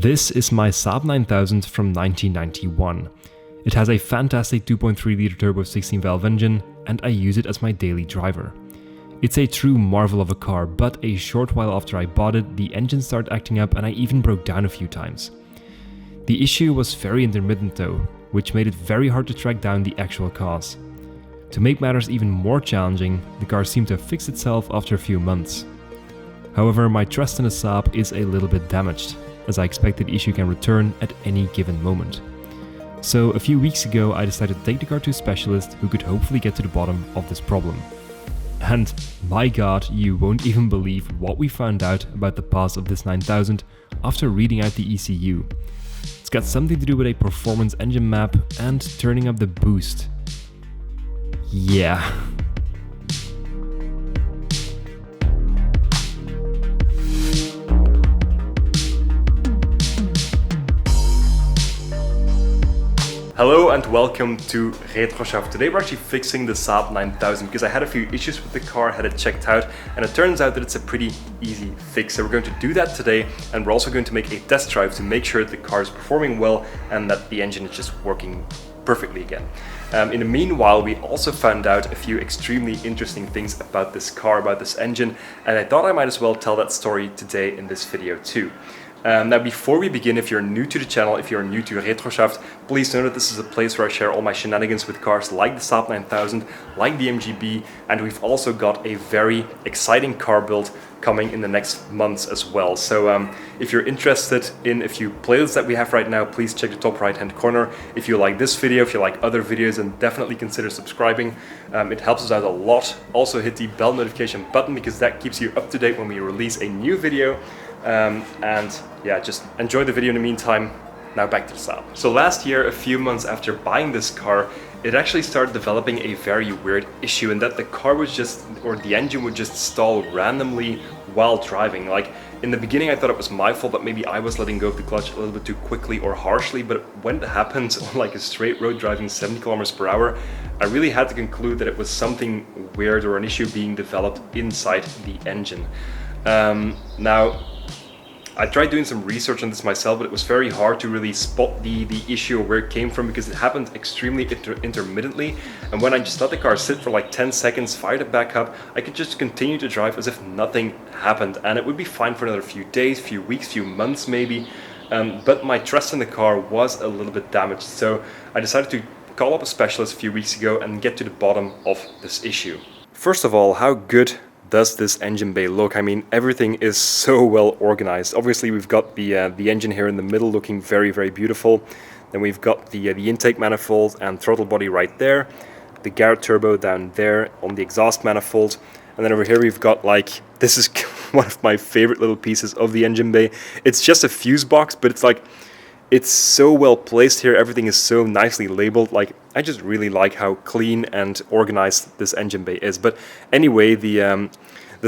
This is my Saab 9000 from 1991. It has a fantastic 2.3 liter turbo 16 valve engine, and I use it as my daily driver. It's a true marvel of a car, but a short while after I bought it, the engine started acting up and I even broke down a few times. The issue was very intermittent though, which made it very hard to track down the actual cause. To make matters even more challenging, the car seemed to have fixed itself after a few months. However, my trust in the Saab is a little bit damaged, as I expect that the issue can return at any given moment. So a few weeks ago I decided to take the car to a specialist who could hopefully get to the bottom of this problem. And my god, you won't even believe what we found out about the past of this 9000 after reading out the ECU. It's got something to do with a performance engine map and turning up the boost. Yeah. Hello and welcome to Retroschaft. Today we're actually fixing the Saab 9000 because I had a few issues with the car, had it checked out, and it turns out that it's a pretty easy fix. So we're going to do that today, and we're also going to make a test drive to make sure that the car is performing well and that the engine is just working perfectly again. In the meanwhile, we also found out a few extremely interesting things about this car, about this engine, and I thought I might as well tell that story today in this video too. Now before we begin, if you're new to the channel, if you're new to Retroschaft, please know that this is a place where I share all my shenanigans with cars like the Saab 9000, like the MGB, and we've also got a very exciting car build coming in the next months as well. So if you're interested in a few playlists that we have right now, please check the top right hand corner. If you like this video, if you like other videos, then definitely consider subscribing. It helps us out a lot. Also hit the bell notification button because that keeps you up to date when we release a new video. And yeah, just enjoy the video in the meantime. Now back to the Saab. So last year, a few months after buying this car, it actually started developing a very weird issue, in that the car was just, or the engine would just stall randomly while driving. Like in the beginning I thought it was my fault, that maybe I was letting go of the clutch a little bit too quickly or harshly, but when it happened on like a straight road driving 70 kilometers per hour, I really had to conclude that it was something weird or an issue being developed inside the engine. Now, I tried doing some research on this myself, but it was very hard to really spot the issue or where it came from, because it happened extremely intermittently. And when I just let the car sit for like 10 seconds, fired it back up, I could just continue to drive as if nothing happened. And it would be fine for another few days, few weeks, few months maybe. But my trust in the car was a little bit damaged. So I decided to call up a specialist a few weeks ago and get to the bottom of this issue. First of all, how good does this engine bay look? I mean, everything is so well organized. Obviously we've got the engine here in the middle looking very, very beautiful. Then we've got the intake manifold and throttle body right there, the Garrett turbo down there on the exhaust manifold, and then over here we've got, like, this is one of my favorite little pieces of the engine bay. It's just a fuse box, but it's like, it's so well placed here. Everything is so nicely labeled. Like, I just really like how clean and organized this engine bay is. But anyway, the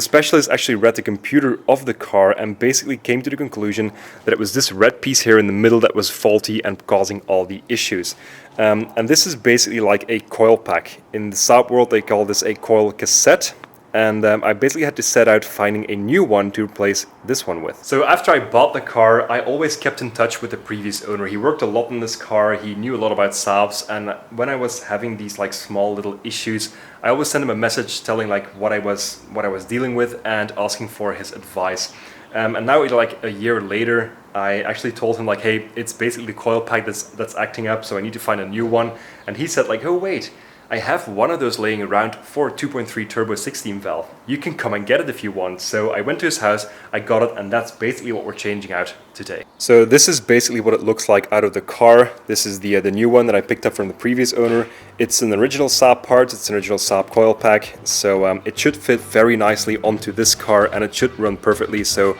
specialist actually read the computer of the car and basically came to the conclusion that it was this red piece here in the middle that was faulty and causing all the issues. And this is basically like a coil pack. In the Saab world, they call this a coil cassette. And I basically had to set out finding a new one to replace this one with. So after I bought the car, I always kept in touch with the previous owner. He worked a lot on this car, he knew a lot about Saabs, and when I was having these like small little issues, I always sent him a message telling like what I was dealing with and asking for his advice. And now, like a year later, I actually told him like, hey, it's basically the coil pack that's acting up, so I need to find a new one. And he said like, oh wait, I have one of those laying around for a 2.3 turbo 16 valve. You can come and get it if you want. So I went to his house, I got it, and that's basically what we're changing out today. So this is basically what it looks like out of the car. This is the new one that I picked up from the previous owner. It's an original Saab part, it's an original Saab coil pack. So it should fit very nicely onto this car and it should run perfectly. So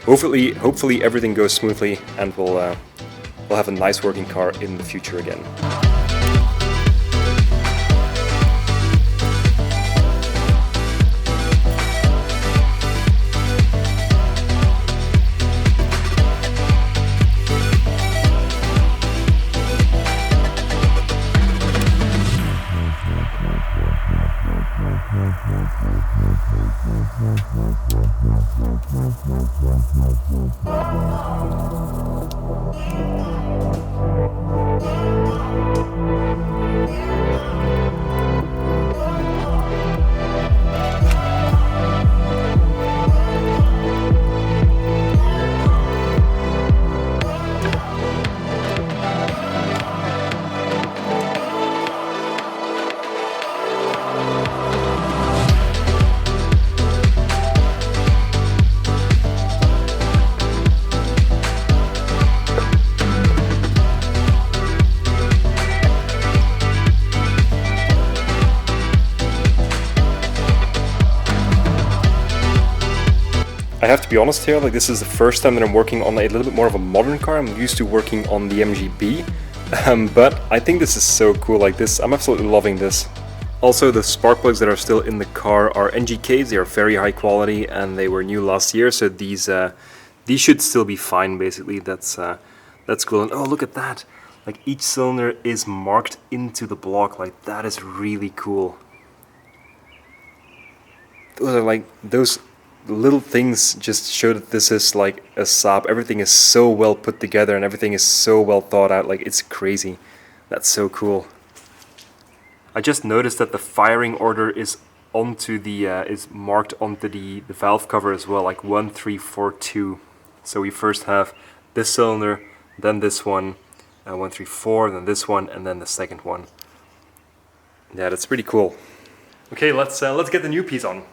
hopefully everything goes smoothly and we'll have a nice working car in the future again. I have to be honest here, like this is the first time that I'm working on a little bit more of a modern car. I'm used to working on the MGB, but I think this is so cool. Like this, I'm absolutely loving this. Also, the spark plugs that are still in the car are NGKs. They are very high quality and they were new last year, so these should still be fine. Basically, that's cool. And oh, look at that! Like each cylinder is marked into the block. Like that is really cool. Those are like those little things just show that this is like a Saab. Everything is so well put together and everything is so well thought out. Like it's crazy. That's so cool. I just noticed that the firing order is onto the is marked onto the valve cover as well, like 1, 3, 4, 2. So we first have this cylinder, then this one, 1, 3, 4, then this one, and then the second one. Yeah, that's pretty cool. Okay, let's get the new piece on.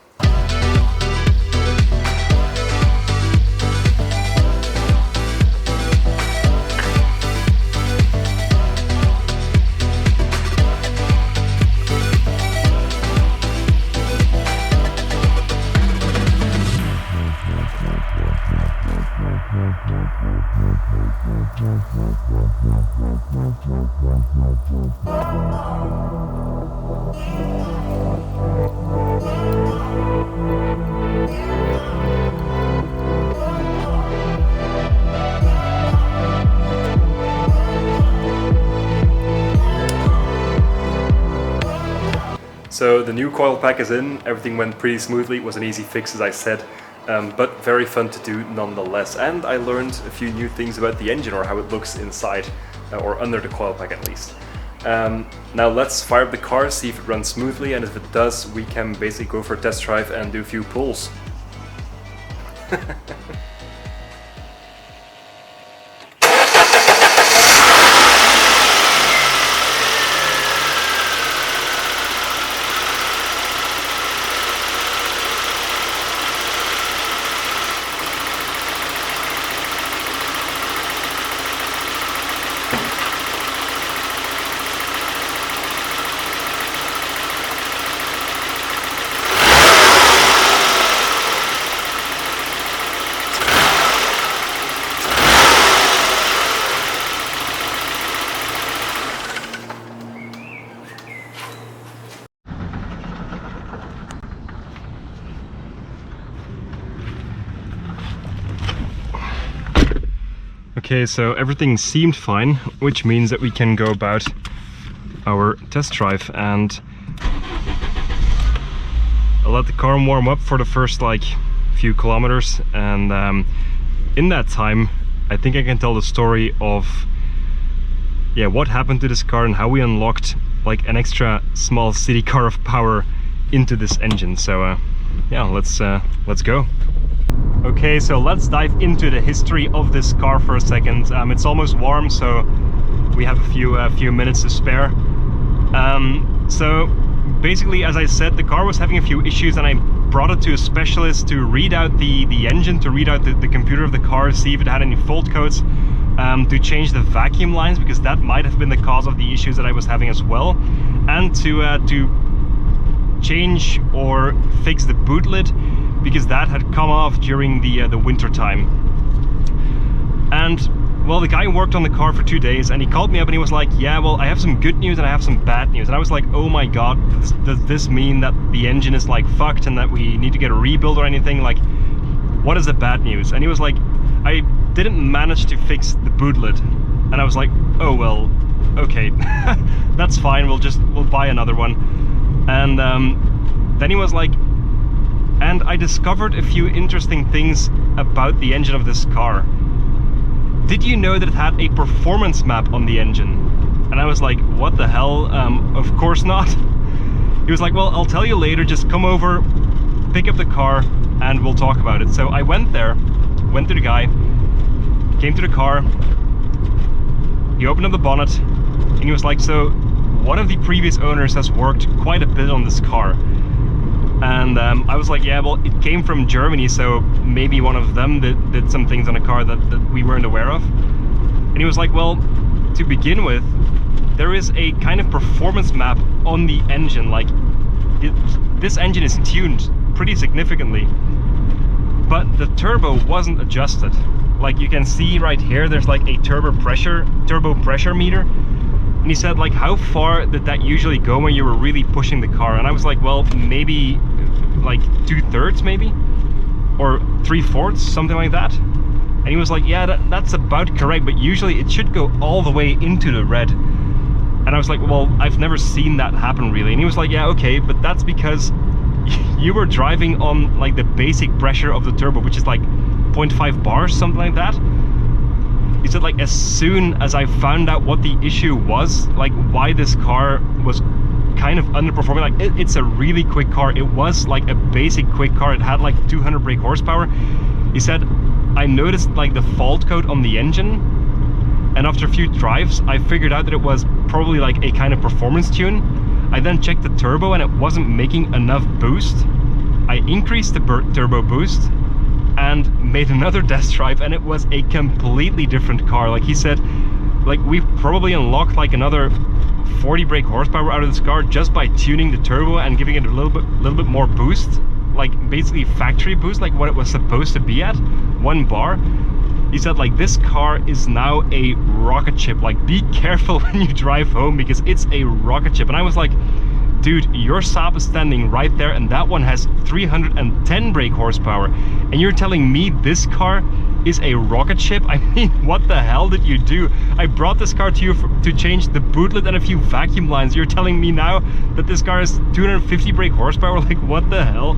So the new coil pack is in, everything went pretty smoothly, it was an easy fix as I said, but very fun to do nonetheless. And I learned a few new things about the engine, or how it looks inside, or under the coil pack at least. Now let's fire up the car, see if it runs smoothly, and if it does, we can basically go for a test drive and do a few pulls. Okay, so everything seemed fine, which means that we can go about our test drive, and I'll let the car warm up for the first like few kilometers, and in that time I think I can tell the story of what happened to this car and how we unlocked like an extra small city car of power into this engine. So yeah, let's go. Okay, so let's dive into the history of this car for a second. It's almost warm, so we have a few minutes to spare. So basically, as I said, the car was having a few issues, and I brought it to a specialist to read out the engine, to read out the computer of the car, see if it had any fault codes, to change the vacuum lines, because that might have been the cause of the issues that I was having as well, and to change or fix the boot lid, because that had come off during the winter time. And well, the guy worked on the car for 2 days, and he called me up and he was like, yeah, well, I have some good news and I have some bad news. And I was like, oh my god, does this mean that the engine is like fucked and that we need to get a rebuild or anything? Like, what is the bad news? And he was like, I didn't manage to fix the boot lid. And I was like, oh well, okay, that's fine, we'll buy another one. And then he was like, and I discovered a few interesting things about the engine of this car. Did you know that it had a performance map on the engine? And I was like, what the hell? Of course not. He was like, well, I'll tell you later, just come over, pick up the car, and we'll talk about it. So I went there, went to the guy, came to the car, he opened up the bonnet, and he was like, so one of the previous owners has worked quite a bit on this car. And I was like, yeah, well, it came from Germany, so maybe one of them did some things on a car that we weren't aware of. And he was like, well, to begin with, there is a kind of performance map on the engine. Like, this engine is tuned pretty significantly. but the turbo wasn't adjusted. Like you can see right here, there's like a turbo pressure meter. And he said, like, how far did that usually go when you were really pushing the car? And I was like, well, maybe like 2/3 maybe, or 3/4, something like that. And he was like, yeah, that's about correct, but usually it should go all the way into the red. And I was like, well, I've never seen that happen really. And he was like, yeah, okay, but that's because you were driving on like the basic pressure of the turbo, which is like 0.5 bars, something like that. He said, like, as soon as I found out what the issue was, like why this car was kind of underperforming, like it's a really quick car. It was like a basic quick car. It had like 200 brake horsepower. He said, I noticed like the fault code on the engine, and after a few drives, I figured out that it was probably like a kind of performance tune. I then checked the turbo and it wasn't making enough boost. I increased the turbo boost and made another test drive, and it was a completely different car. Like he said, like we've probably unlocked like another 40 brake horsepower out of this car just by tuning the turbo and giving it a little bit more boost, like basically factory boost, like what it was supposed to be at, 1 bar. He said, like, this car is now a rocket ship. Like, be careful when you drive home because it's a rocket ship. And I was like, dude, your Saab is standing right there and that one has 310 brake horsepower. And you're telling me this car is a rocket ship? I mean, what the hell did you do? I brought this car to you to change the bootlet and a few vacuum lines. You're telling me now that this car has 250 brake horsepower? Like, what the hell?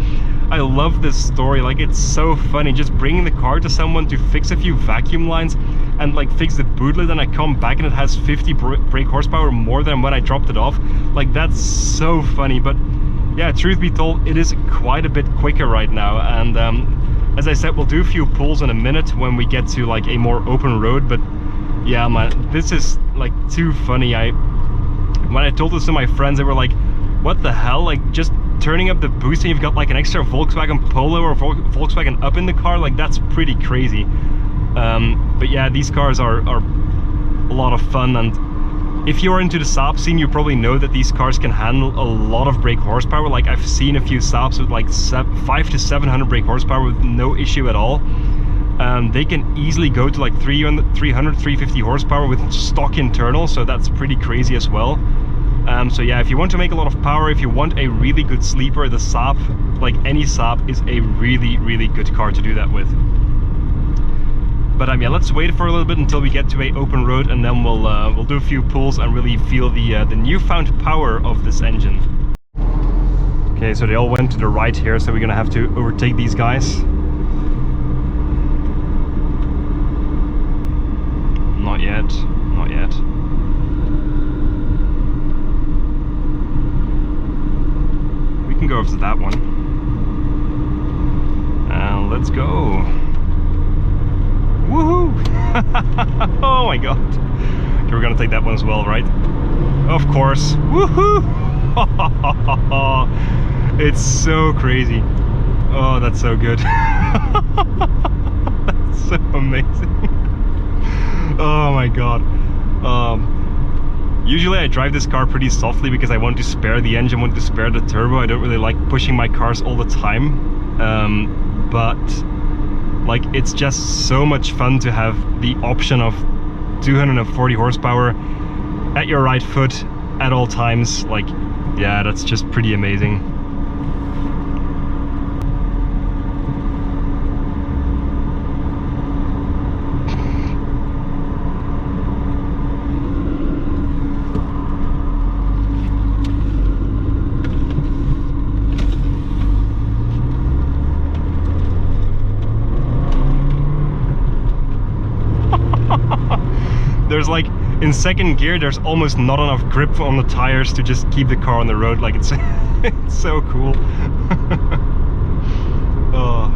I love this story. Like, it's so funny, just bringing the car to someone to fix a few vacuum lines and like fix the bootlet, and I come back and it has 50 brake horsepower more than when I dropped it off. Like, that's so funny. But yeah, truth be told, it is quite a bit quicker right now. And as I said, we'll do a few pulls in a minute when we get to like a more open road. But yeah, man, this is like too funny. When I told this to my friends, they were like, what the hell? Like, just turning up the boost and you've got like an extra Volkswagen Polo or Volkswagen Up in the car? Like, that's pretty crazy. But yeah, these cars are a lot of fun, and if you're into the Saab scene, you probably know that these cars can handle a lot of brake horsepower. Like, I've seen a few Saabs with like 500 to 700 brake horsepower with no issue at all. They can easily go to like 300, 350 horsepower with stock internal, so that's pretty crazy as well. So yeah, if you want to make a lot of power, if you want a really good sleeper, the Saab, like any Saab, is a really good car to do that with. But yeah, let's wait for a little bit until we get to an open road, and then we'll do a few pulls and really feel the newfound power of this engine. Okay, so they all went to the right here, so we're gonna have to overtake these guys. Not yet, not yet. We can go over to that one. And let's go. Woohoo! Oh my god. Okay, we're gonna take that one as well, right? Of course. Woohoo! It's so crazy. Oh, that's so good. That's so amazing. Oh my god. Usually I drive this car pretty softly because I want to spare the engine, want to spare the turbo. I don't really like pushing my cars all the time. But like, it's just so much fun to have the option of 240 horsepower at your right foot at all times. Like, yeah, that's just pretty amazing. There's like, in second gear, there's almost not enough grip on the tires to just keep the car on the road. Like, it's it's so cool. Oh.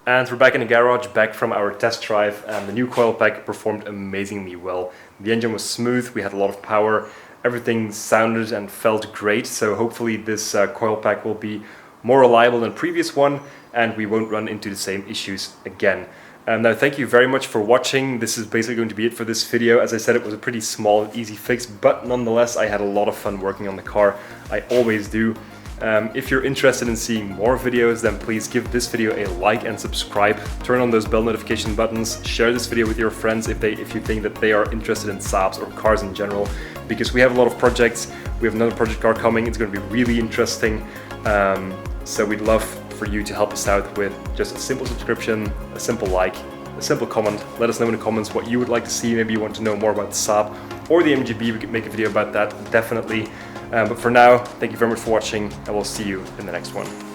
And we're back in the garage, back from our test drive, and the new coil pack performed amazingly well. The engine was smooth, we had a lot of power, everything sounded and felt great, so hopefully this coil pack will be more reliable than the previous one, and we won't run into the same issues again. Now, thank you very much for watching. This is basically going to be it for this video. As I said, it was a pretty small and easy fix, but nonetheless, I had a lot of fun working on the car. I always do. If you're interested in seeing more videos, then please give this video a like and subscribe. Turn on those bell notification buttons. Share this video with your friends if you think that they are interested in Saabs or cars in general, because we have a lot of projects. We have another project car coming. It's going to be really interesting. So we'd love for you to help us out with just a simple subscription, a simple like, a simple comment. Let us know in the comments what you would like to see. Maybe you want to know more about the Saab or the MGB. We could make a video about that, definitely. But for now, thank you very much for watching, and we'll see you in the next one.